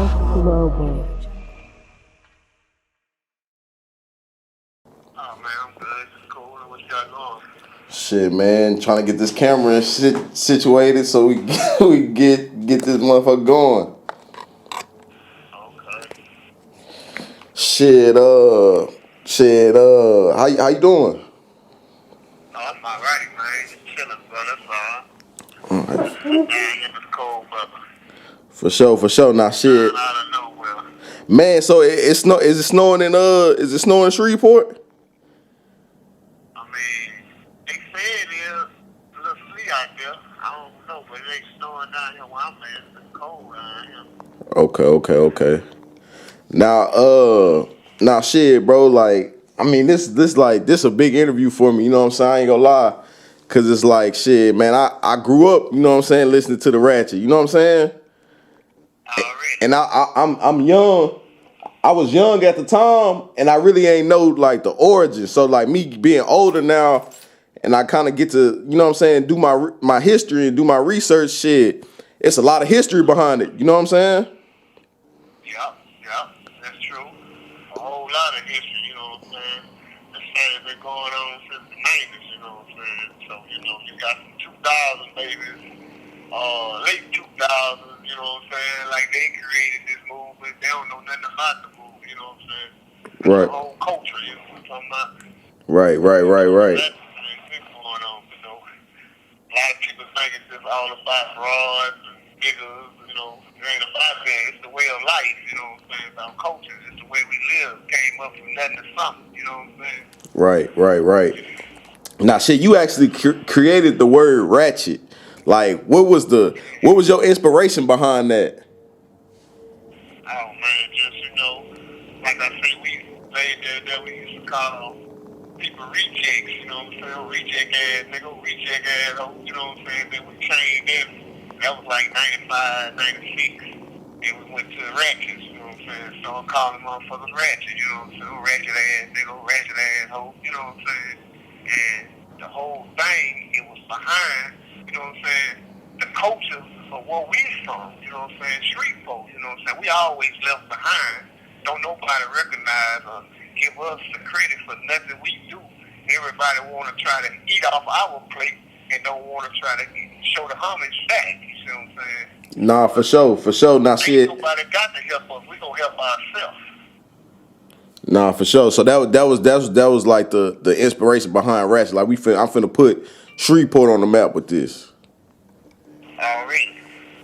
Global. Oh man, I'm good. It's cool. What you got going? Shit, man, trying to get this camera and shit situated so we we get this motherfucker going. Okay. Shit, how you doing? Oh, I'm alright, man. Just chilling, bro. That's all. Man, it was cold, brother. For sure. Now, Down shit, out of nowhere. man. So it's snow. Is it snowing in Is it snowing in Shreveport? I mean, they said there's a little sleet out there. I don't know, but it ain't snowing down here where I'm at. It's cold down here. Okay. Now, shit, bro. Like, I mean, this a big interview for me. You know what I'm saying? I ain't gonna lie, cause it's like shit, man. I grew up, you know what I'm saying, listening to the Ratchet. You know what I'm saying? Already. And I'm young. I was young at the time, and I really ain't know like the origin. So like me being older now, and I kind of get to, you know what I'm saying, do my history and do my research. Shit, it's a lot of history behind it. You know what I'm saying? Yep. That's true. A whole lot of history, you know what I'm saying? This thing has been going on since the 90s, you know what I'm saying? So, you got some 2000 babies, late 2000s, you know what I'm saying? Like they created this movement. They don't know nothing about the movement, you know what I'm saying? It's Right. a whole culture, you know what I'm talking about? Right. That's been going on, you know. A lot of people think it's just all about frauds and niggas, you know. It ain't about that. It's the way of life, you know what I'm saying? It's our culture. It's the way we live. Came up from nothing to something, you know what I'm saying? Right. Now, shit, you actually created the word ratchet. Like, what was your inspiration behind that? Oh man, just like I say, we laid there that we used to call people rejects, you know what I'm saying? Reject ass nigga, reject ass hoe, you know what I'm saying? Then we changed in. That was like 95, 96. And we went to the Ratchets, you know what I'm saying? So I'm calling motherfuckers Ratchet, you know what I'm saying? Ratchet ass nigga, ratchet ass hoe, you know what I'm saying? And the whole thing, it was behind, you know what I'm saying, the culture of where we from, you know what I'm saying, street folk, you know what I'm saying. We always left behind. Don't nobody recognize or give us the credit for nothing we do. Everybody want to try to eat off our plate and don't want to try to show the homage back, you see what I'm saying? Nah, for sure. Now, Ain't shit. nobody got to help us. We gonna help ourselves. Nah, for sure. So that was like the inspiration behind Ratchet. Like I'm finna put Shreveport on the map with this. Already.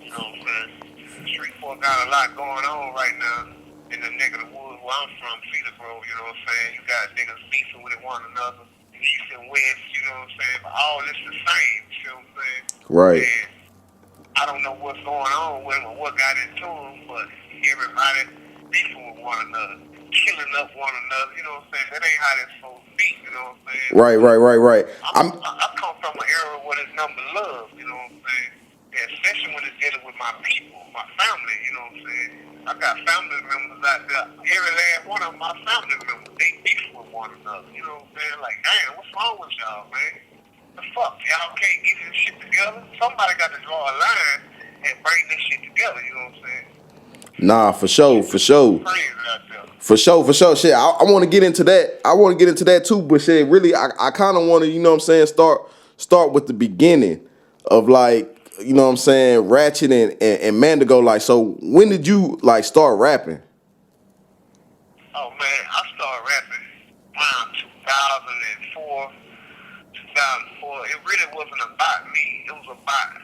You know what I'm saying? Shreveport got a lot going on right now in the neck of the woods where I'm from, Cedar Grove, you know what I'm saying? You got niggas beefing with one another, east and west, you know what I'm saying? But all this the same, you know what I'm saying? Right. And I don't know what's going on with them or what got into them, but everybody beefing with one another, killing up one another, you know what I'm saying? That ain't how that's supposed to be, you know what I'm saying? Right. I come from an era where there's number love, you know what I'm saying? And especially when it's dealing with my people, my family, you know what I'm saying? I got family members out there. Every last one of my family members, they beef with one another, you know what I'm saying? Like, damn, what's wrong with y'all, man? The fuck? Y'all can't get this shit together? Somebody got to draw a line and bring this shit together, you know what I'm saying? Nah, for sure. Crazy out there. For sure. Shit, I want to get into that. I want to get into that too, but shit, really, I kind of want to, you know what I'm saying, start with the beginning of like, you know what I'm saying, Ratchet and Mandigo. Like, so when did you like start rapping? Oh man, I started rapping around 2004. 2004. It really wasn't about me. It was about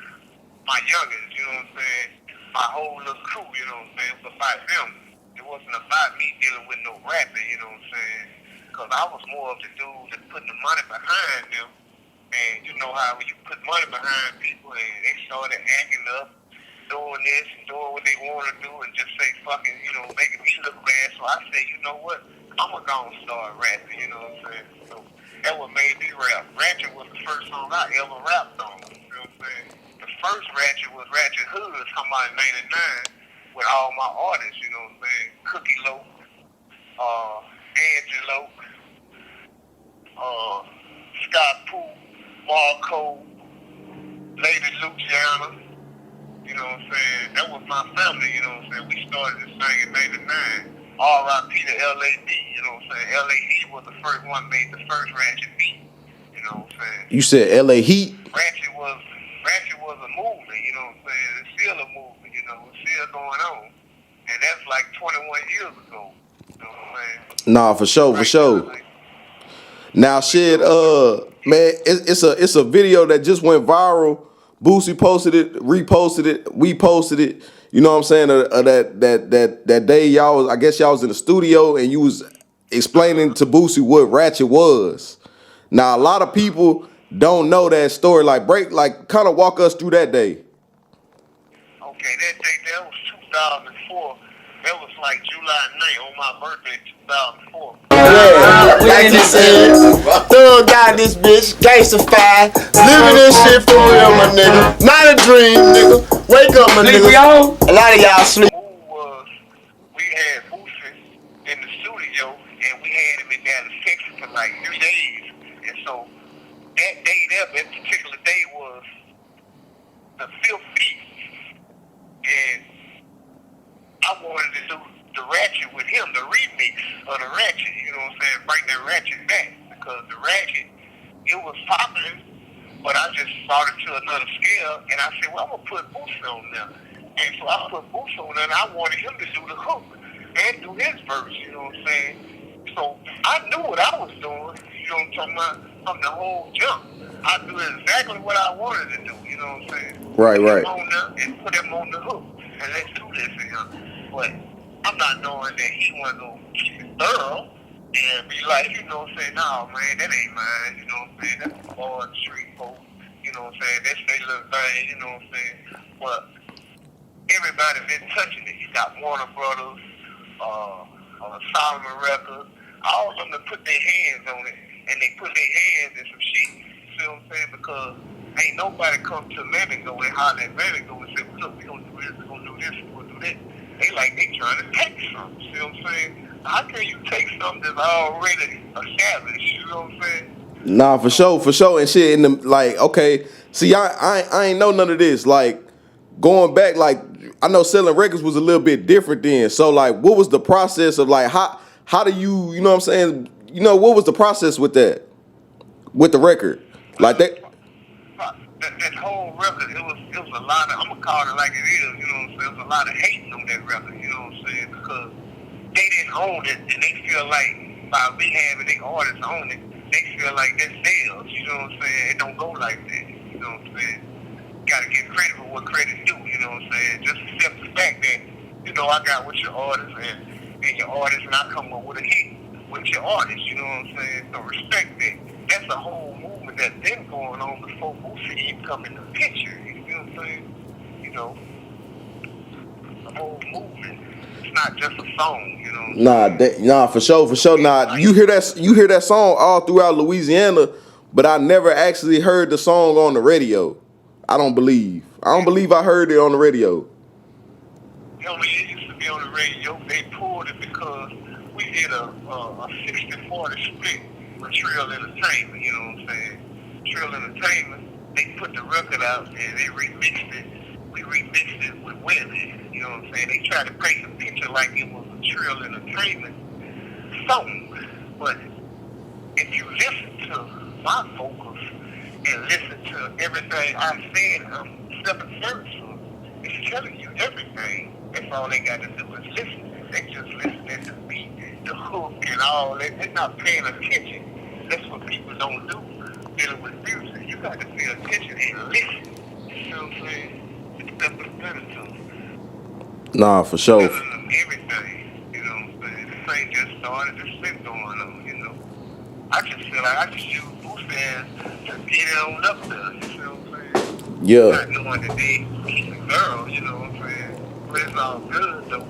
my youngins, you know what I'm saying? My whole little crew, you know what I'm saying? It was about them. It wasn't about me dealing with no rapping, you know what I'm saying? Because I was more of the dude that putting the money behind them. And you know how when you put money behind people and they started acting up, doing this and doing what they want to do and just say fucking, making me look bad. So I say, you know what? I'm going to start rapping, you know what I'm saying? So that what made me rap. Ratchet was the first song I ever rapped on, you know what I'm saying? The first Ratchet was Ratchet Hood, talking about 99, with all my artists, you know what I'm saying? Cookie Low, Angelo, Scott Pooh, Marco, Lady Luciana, You know what I'm saying? That was my family, you know what I'm saying? We started this thing in 99. R.I.P. to L.A.D., you know what I'm saying? L.A.D. was the first one made the first Ratchet beat, you know what I'm saying? You said L.A. Heat. Ratchet was a movement, you know what I'm saying? It's still a movement, you know, it's still going on. And that's like 21 years ago, you know what I'm saying? Nah, for sure, for Right sure. now, like, Now, shit, man, it's a video that just went viral. Boosie posted it, reposted it, we posted it. You know what I'm saying? That day y'all was, I guess y'all was in the studio and you was explaining to Boosie what Ratchet was. Now, a lot of people don't know that story. Like, kind of walk us through that day. okay, that day, that was 2004. That was like July 9th on my birthday, 2004. Yeah, like he said, thug got this bitch, gangsta five, living this shit for real, my nigga. Not a dream, nigga. Wake up, my nigga. A lot of y'all sleep. Move was, we had Boosie in the studio, and we had him in Dallas, Texas for like 3 days. And so that day there, that particular day was the 5th beat. And I wanted to do the Ratchet with him, the remix of the Ratchet, you know what I'm saying? Bring that Ratchet back. Because the Ratchet, it was popular, but I just brought it to another scale, and I said, well, I'm going to put Boosie on there. And so I put Boosie on there, and I wanted him to do the hook and do his verse, you know what I'm saying? So I knew what I was doing, you know what I'm talking about, from the whole jump. I knew exactly what I wanted to do, you know what I'm saying? Right, Put right. him on there and put him on the hook, and let's do this for him. But I'm not knowing that he wasn't going to keep it thorough and be like, you know what I'm saying, no, man, that ain't mine, you know what I'm saying? That's the boy on the street folk, you know what I'm saying? That's their little thing, you know what I'm saying? But everybody been touching it. You got Warner Brothers, Solomon Records, all of them that put their hands on it, and they put their hands in some shit. You see what I'm saying? Because ain't nobody come to Mandigo and holler at Mandigo and say, look, we gonna do this, we gonna do this, we gonna do that. They like they trying to take something. See what I'm saying? How can you take something that's already established? You know what I'm saying? Nah, for sure, and shit. In the like, okay, see, I ain't know none of this. Like, going back, like, I know selling records was a little bit different then. So, like, what was the process of like how do you know what I'm saying? You know, what was the process with that, with the record, like that? That whole record, it was a lot of, I'm gonna call it like it is, you know what I'm saying? It was a lot of hating on that record, you know what I'm saying? Because they didn't own it, and they feel like by me having their artists own it, they feel like that's theirs, you know what I'm saying? It don't go like that, you know what I'm saying? Gotta give credit for what credit's due, you know what I'm saying? Just accept the fact that, you know, I got with your artist and your artist, and I come up with a hit with your artist, you know what I'm saying? So respect that. That's a whole movement that's been going on before Boosie even come in the picture, you know what I'm saying? You know, the whole movement. It's not just a song, you know what I'm saying? Nah, for sure. Nah, you hear that song all throughout Louisiana, but I never actually heard the song on the radio. I don't believe I heard it on the radio. You know, it used to be on the radio. They pulled it because we did a 60-40 split with Trill Entertainment, you know what I'm saying? Trill Entertainment, they put the record out and they remixed it. We remixed it with women, you know what I'm saying? They tried to paint the picture like it was a Trill Entertainment song. But if you listen to my vocals and listen to everything I said, I'm 7 verses. It's telling you everything. That's all they got to do is listen. They just listening to me, the hook and all that. They're not paying attention. That's what people don't do dealing with music. You got to pay attention and listen. You know what I'm saying? That's what's better to them. Nah, for sure. Telling them everything. You know what I'm saying? This ain't just started. This been going on, you know. I just feel like I just use Boosie to get it on up there. You know what I'm saying? Yeah. Not knowing that they keep the girl, you know what I'm saying? But it's all good though.